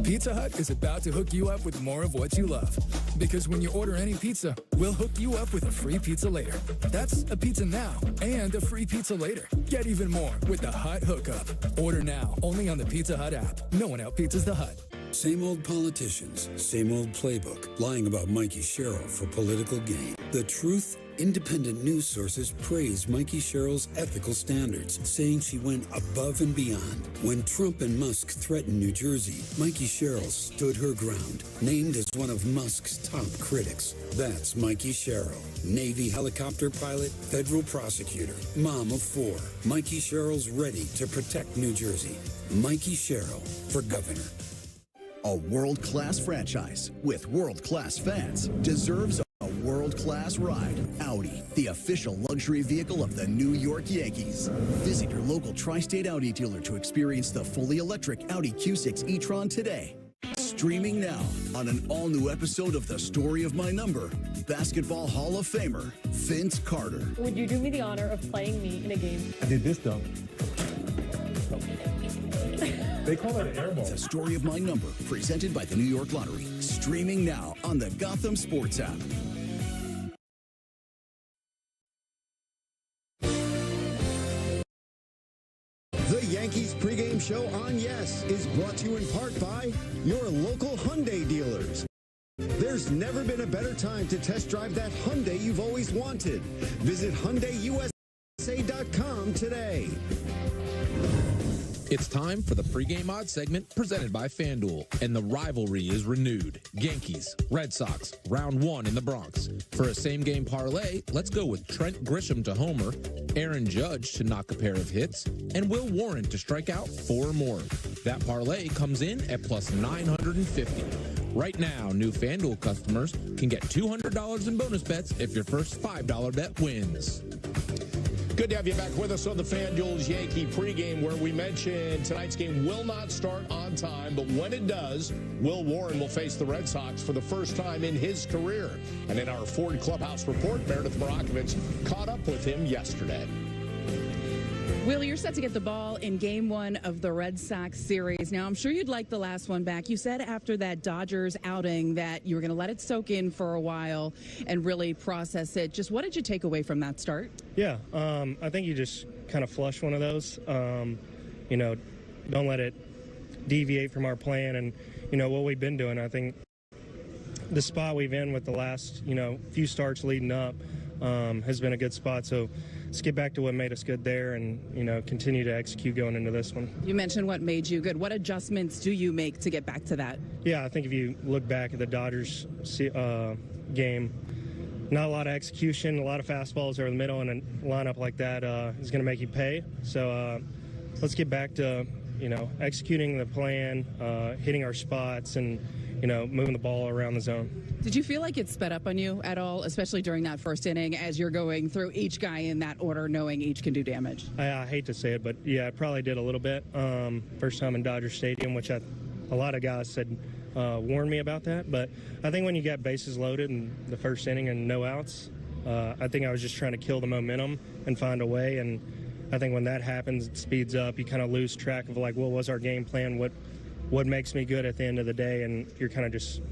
Pizza Hut is about to hook you up with more of what you love. Because when you order any pizza, we'll hook you up with a free pizza later. That's a pizza now and a free pizza later. Get even more with the Hut Hookup. Order now only on the Pizza Hut app. No one out-pizzas the Hut. Same old politicians, same old playbook, lying about Mikey Sherrill for political gain. The truth? Independent news sources praise Mikey Sherrill's ethical standards, saying she went above and beyond. When Trump and Musk threatened New Jersey, Mikey Sherrill stood her ground, named as one of Musk's top critics. That's Mikey Sherrill, Navy helicopter pilot, federal prosecutor, mom of 4. Mikey Sherrill's ready to protect New Jersey. Mikey Sherrill for governor. A world-class franchise with world-class fans deserves a world-class ride. Audi, the official luxury vehicle of the New York Yankees. Visit your local tri-state Audi dealer to experience the fully electric Audi Q6 e-tron today. Streaming now on an all-new episode of The Story of My Number, Basketball Hall of Famer Vince Carter. Would you do me the honor of playing me in a game? I did this though. They call it an air ball. The Story of My Number, presented by the New York Lottery. Streaming now on the Gotham Sports app. The Yankees pregame show on Yes is brought to you in part by your local Hyundai dealers. There's never been a better time to test drive that Hyundai you've always wanted. Visit HyundaiUSA.com today. It's time for the pregame odds segment presented by FanDuel, and the rivalry is renewed. Yankees, Red Sox, round 1 in the Bronx. For a same-game parlay, let's go with Trent Grisham to homer, Aaron Judge to knock a pair of hits, and Will Warren to strike out 4 or more. That parlay comes in at plus 950. Right now, new FanDuel customers can get $200 in bonus bets if your first $5 bet wins. Good to have you back with us on the FanDuel's Yankee pregame, where we mentioned tonight's game will not start on time, but when it does, Will Warren will face the Red Sox for the first time in his career. And in our Ford Clubhouse report, Meredith Marakovich caught up with him yesterday. Will, you're set to get the ball in Game 1 of the Red Sox series. Now, I'm sure you'd like the last one back. You said after that Dodgers outing that you were going to let it soak in for a while and really process it. Just what did you take away from that start? Yeah, I think you just kind of flush one of those. Don't let it deviate from our plan and, what we've been doing. I think the spot we've in with the last, few starts leading up has been a good spot. So let's get back to what made us good there and, continue to execute going into this one. You mentioned what made you good. What adjustments do you make to get back to that? Yeah, I think if you look back at the Dodgers game, not a lot of execution, a lot of fastballs over the middle, and a lineup like that is going to make you pay. So let's get back to, executing the plan, hitting our spots, and, moving the ball around the zone. Did you feel like it sped up on you at all, especially during that first inning as you're going through each guy in that order, knowing each can do damage? I hate to say it, but yeah, it probably did a little bit. First time in Dodger Stadium, which a lot of guys said warned me about that. But I think when you got bases loaded in the first inning and no outs, I think I was just trying to kill the momentum and find a way. And I think when that happens, it speeds up. You kind of lose track of what was our game plan, what makes me good at the end of the day, and you're kind of just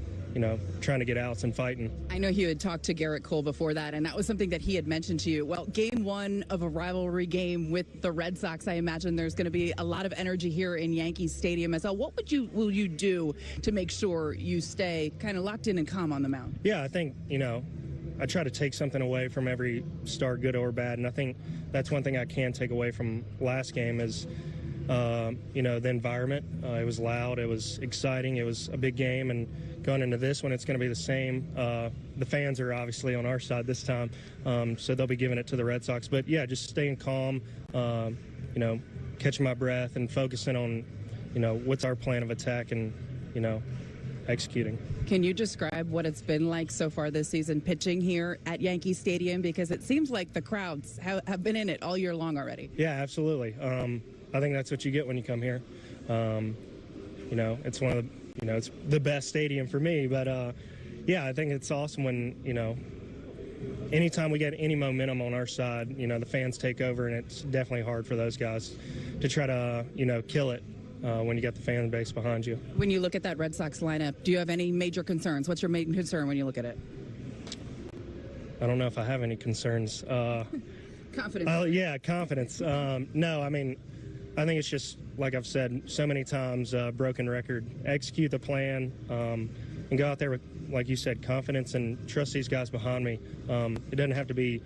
trying to get outs and fighting. I know you had talked to Garrett Cole before that, and that was something that he had mentioned to you. Well, Game 1 of a rivalry game with the Red Sox, I imagine there's going to be a lot of energy here in Yankee Stadium as well. What will you do to make sure you stay kind of locked in and calm on the mound? Yeah, I think, I try to take something away from every start, good or bad, and I think that's one thing I can take away from last game is the environment. It was loud, it was exciting, it was a big game, and going into this one, it's going to be the same. The fans are obviously on our side this time, so they'll be giving it to the Red Sox. But yeah, just staying calm, catching my breath and focusing on, what's our plan of attack and, executing. Can you describe what it's been like so far this season pitching here at Yankee Stadium? Because it seems like the crowds have been in it all year long already. Yeah, absolutely. I think that's what you get when you come here. It's one of the, it's the best stadium for me. But, I think it's awesome when, anytime we get any momentum on our side, the fans take over, and it's definitely hard for those guys to try to, kill it when you got the fan base behind you. When you look at that Red Sox lineup, do you have any major concerns? What's your main concern when you look at it? I don't know if I have any concerns. Confidence. Yeah, confidence. No, I mean, I think it's just, like I've said so many times, broken record. Execute the plan and go out there with, like you said, confidence and trust these guys behind me. It doesn't have to be,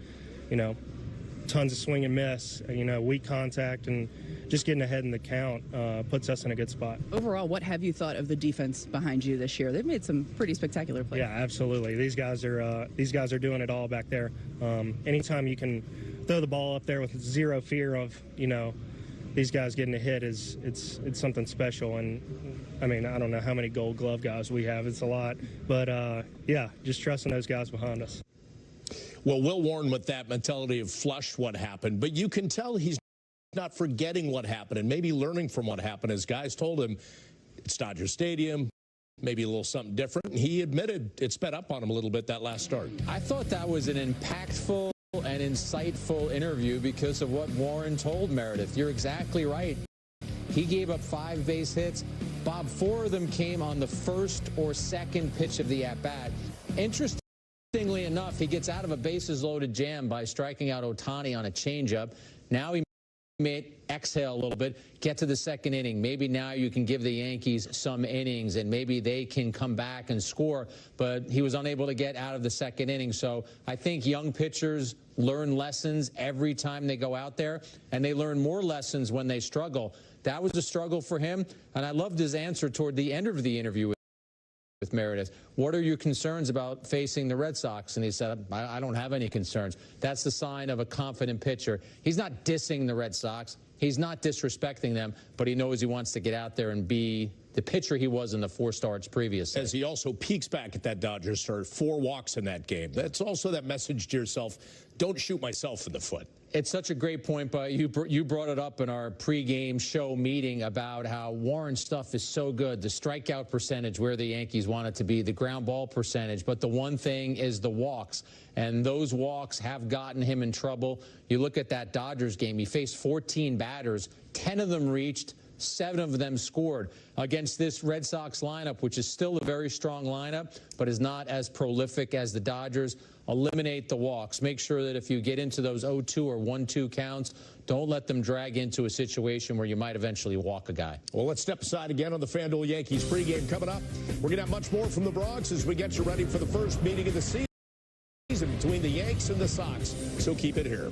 tons of swing and miss, weak contact, and just getting ahead in the count puts us in a good spot. Overall, what have you thought of the defense behind you this year? They've made some pretty spectacular plays. Yeah, absolutely. These guys are doing it all back there. Anytime you can throw the ball up there with zero fear of, these guys getting a hit it's something special. And I mean, I don't know how many Gold Glove guys we have. It's a lot, but just trusting those guys behind us. Well, Will Warren with that mentality of flush what happened, but you can tell he's not forgetting what happened and maybe learning from what happened. As guys told him, it's Dodger Stadium, maybe a little something different. He admitted it sped up on him a little bit that last start. I thought that was an impactful and insightful interview because of what Warren told Meredith. You're exactly right. He gave up 5 base hits. Bob, 4 of them came on the first or second pitch of the at-bat. Interestingly enough, he gets out of a bases-loaded jam by striking out Ohtani on a changeup. Now he exhale a little bit, get to the second inning. Maybe now you can give the Yankees some innings and maybe they can come back and score, but he was unable to get out of the second inning. So I think young pitchers learn lessons every time they go out there, and they learn more lessons when they struggle. That was a struggle for him, and I loved his answer toward the end of the interview with Meredith. What are your concerns about facing the Red Sox? And he said, I don't have any concerns. That's the sign of a confident pitcher. He's not dissing the Red Sox. He's not disrespecting them, but he knows he wants to get out there and be the pitcher he was in the 4 starts previously. As he also peeks back at that Dodgers start, 4 walks in that game. That's also that message to yourself, don't shoot myself in the foot. It's such a great point, but you brought it up in our pregame show meeting about how Warren's stuff is so good. The strikeout percentage where the Yankees want it to be, the ground ball percentage, but the one thing is the walks, and those walks have gotten him in trouble. You look at that Dodgers game, he faced 14 batters, 10 of them reached, 7 of them scored against this Red Sox lineup, which is still a very strong lineup, but is not as prolific as the Dodgers. Eliminate the walks. Make sure that if you get into those 0-2 or 1-2 counts, don't let them drag into a situation where you might eventually walk a guy. Well, let's step aside again on the FanDuel Yankees pregame coming up. We're going to have much more from the Bronx as we get you ready for the first meeting of the season between the Yanks and the Sox. So keep it here.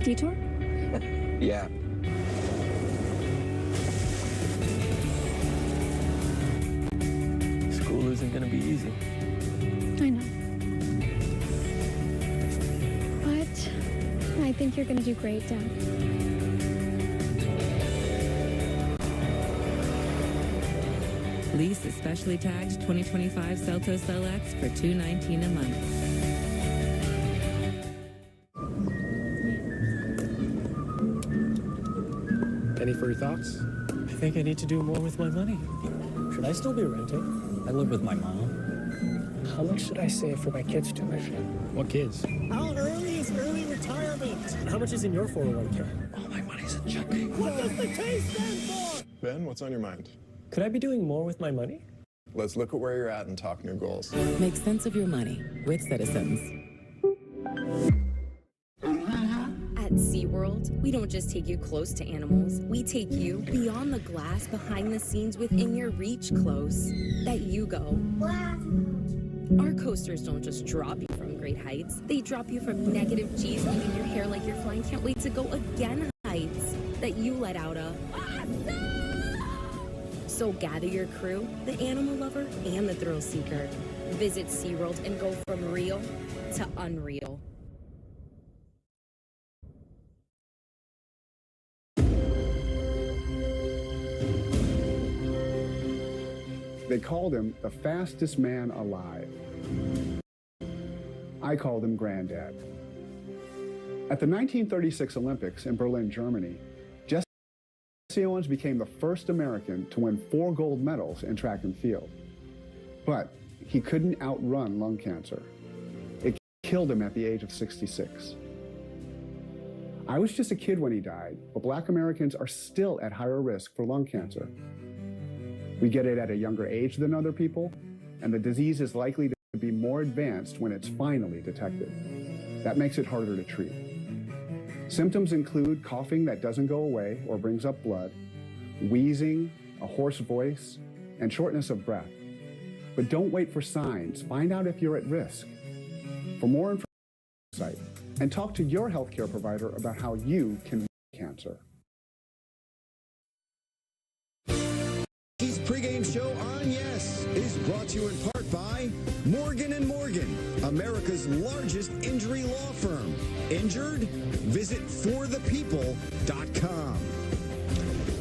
Detour? Yeah. School isn't going to be easy. I know. But I think you're going to do great, Dad. Lease especially tagged 2025 Celtos Cell-X for $219 a month. Any further thoughts? I think I need to do more with my money. Should I still be renting? I live with my mom. How much should I save for my kids' tuition? What kids? How early is early retirement? How much is in your 401k? All my money's in checking. What does the K stand for? Ben, what's on your mind? Could I be doing more with my money? Let's look at where you're at and talk new goals. Make sense of your money with citizens. At SeaWorld, we don't just take you close to animals, we take you beyond the glass, behind the scenes, within your reach, close. That you go. Our coasters don't just drop you from great heights, they drop you from negative G's, leaving your hair like you're flying, can't wait to go again heights that you let out a So gather your crew, the animal lover and the thrill seeker. Visit SeaWorld and go from real to unreal. They called him the fastest man alive. I called him Granddad. At the 1936 Olympics in Berlin, Germany, Jesse Owens became the first American to win 4 gold medals in track and field. But he couldn't outrun lung cancer. It killed him at the age of 66. I was just a kid when he died, but Black Americans are still at higher risk for lung cancer. We get it at a younger age than other people, and the disease is likely to be more advanced when it's finally detected. That makes it harder to treat. Symptoms include coughing that doesn't go away or brings up blood, wheezing, a hoarse voice, and shortness of breath. But don't wait for signs. Find out if you're at risk. For more information, and talk to your healthcare provider about how you can fight cancer. Yankees pregame show on Yes is brought to you in part by Morgan & Morgan, America's largest injury law firm. Injured? Visit forthepeople.com.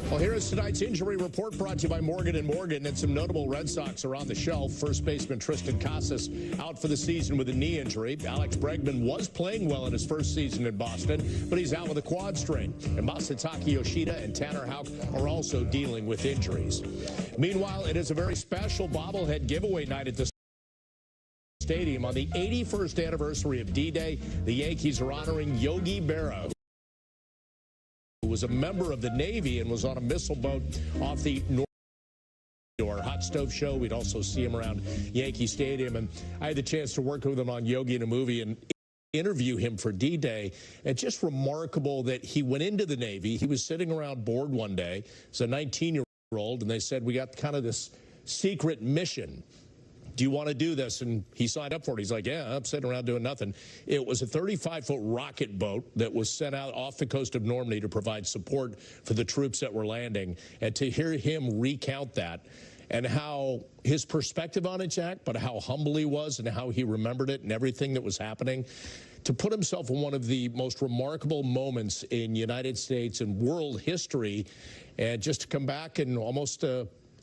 Well, here is tonight's injury report brought to you by Morgan & Morgan, and some notable Red Sox are on the shelf. First baseman Tristan Casas out for the season with a knee injury. Alex Bregman was playing well in his first season in Boston, but he's out with a quad strain. And Masataka Yoshida and Tanner Houck are also dealing with injuries. Meanwhile, it is a very special bobblehead giveaway night at the stadium. On the 81st anniversary of D-Day, the Yankees are honoring Yogi Berra, who was a member of the Navy and was on a missile boat off the North our Hot Stove Show. We'd also see him around Yankee Stadium. And I had the chance to work with him on Yogi in a movie and interview him for D-Day. It's just remarkable that he went into the Navy. He was sitting around bored one day. He's a 19-year-old, and they said, we got kind of this secret mission. Do you want to do this? And he signed up for it. He's like, yeah, I'm sitting around doing nothing. It was a 35-foot rocket boat that was sent out off the coast of Normandy to provide support for the troops that were landing. And to hear him recount that and how his perspective on it, Jack, but how humble he was and how he remembered it and everything that was happening, to put himself in one of the most remarkable moments in United States and world history, and just to come back and almost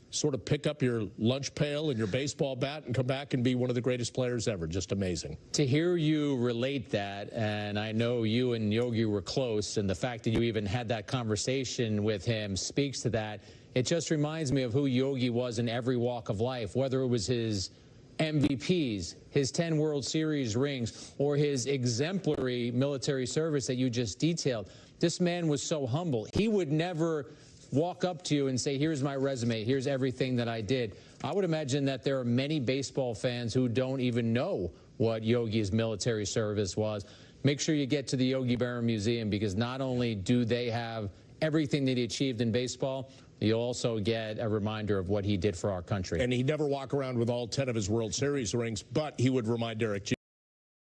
sort of pick up your lunch pail and your baseball bat and come back and be one of the greatest players ever. Just amazing. To hear you relate that, and I know you and Yogi were close, and the fact that you even had that conversation with him speaks to that. It just reminds me of who Yogi was in every walk of life, whether it was his MVPs, his 10 World Series rings, or his exemplary military service that you just detailed. This man was so humble. He would never walk up to you and say, here's my resume, here's everything that I did. I would imagine that there are many baseball fans who don't even know what Yogi's military service was. Make sure you get to the Yogi Berra Museum, because not only do they have everything that he achieved in baseball, you'll also get a reminder of what he did for our country. And he'd never walk around with all 10 of his World Series rings, but he would remind Derek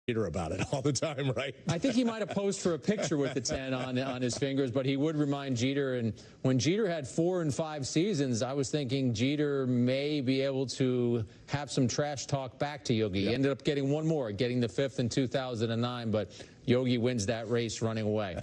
Jeter about it all the time, right? I think he might have posed for a picture with the 10 on his fingers, but he would remind Jeter. And when Jeter had 4 and 5 seasons, I was thinking Jeter may be able to have some trash talk back to Yogi. Yep. He ended up getting one more, getting the 5th in 2009, but Yogi wins that race running away.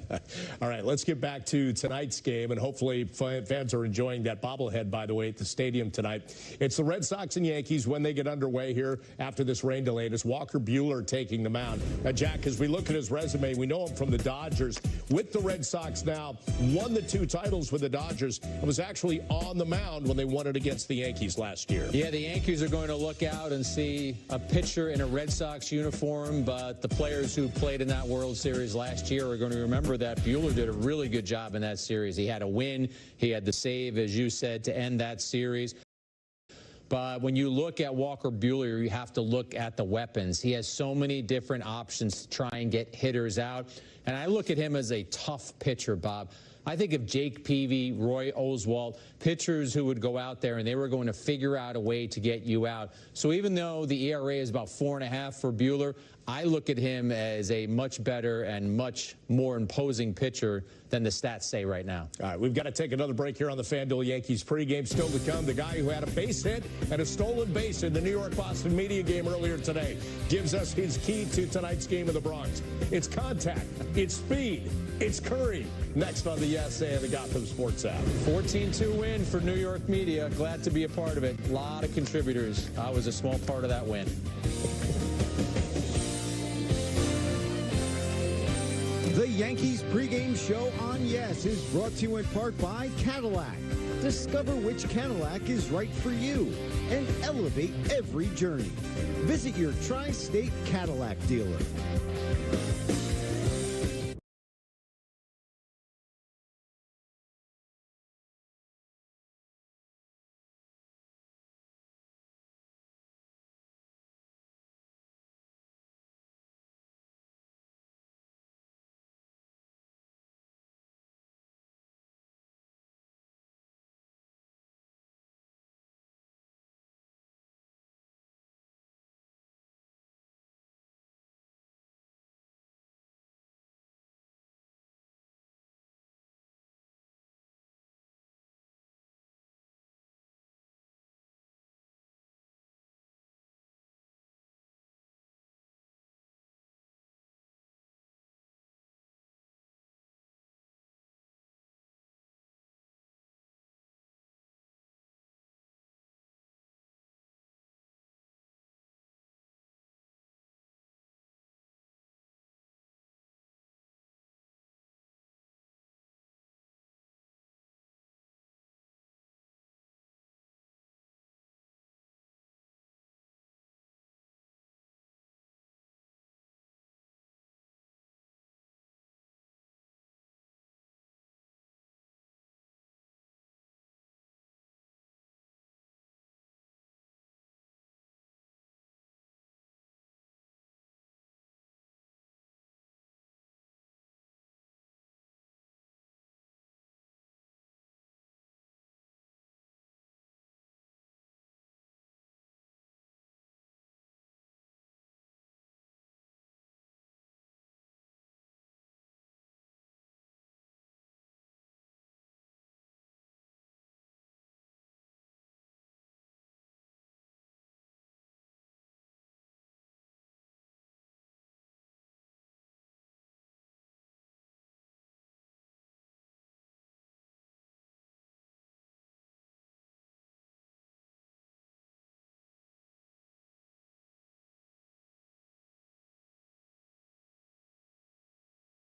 All right, let's get back to tonight's game, and hopefully fans are enjoying that bobblehead, by the way, at the stadium tonight. It's the Red Sox and Yankees when they get underway here after this rain delay. It's Walker Buehler taking the mound. Now, Jack, as we look at his resume, we know him from the Dodgers. With the Red Sox now, won the 2 titles with the Dodgers, and was actually on the mound when they won it against the Yankees last year. Yeah, the Yankees are going to look out and see a pitcher in a Red Sox uniform, but the players who played in that World Series last year are going to remember that Buehler did a really good job in that series. He had a win. He had the save, as you said, to end that series. But when you look at Walker Buehler, you have to look at the weapons. He has so many different options to try and get hitters out. And I look at him as a tough pitcher, Bob. I think of Jake Peavy, Roy Oswalt, pitchers who would go out there and they were going to figure out a way to get you out. So even though the ERA is about 4.5 for Buehler, I look at him as a much better and much more imposing pitcher than the stats say right now. All right, we've got to take another break here on the FanDuel Yankees pregame. Still to come, the guy who had a base hit and a stolen base in the New York-Boston media game earlier today gives us his key to tonight's game of the Bronx. It's contact, it's speed, it's Curry. Next on the Yes and the Gotham Sports app. 14-2 win for New York media. Glad to be a part of it. A lot of contributors. I was a small part of that win. The Yankees pregame show on Yes is brought to you in part by Cadillac. Discover which Cadillac is right for you and elevate every journey. Visit your tri-state Cadillac dealer.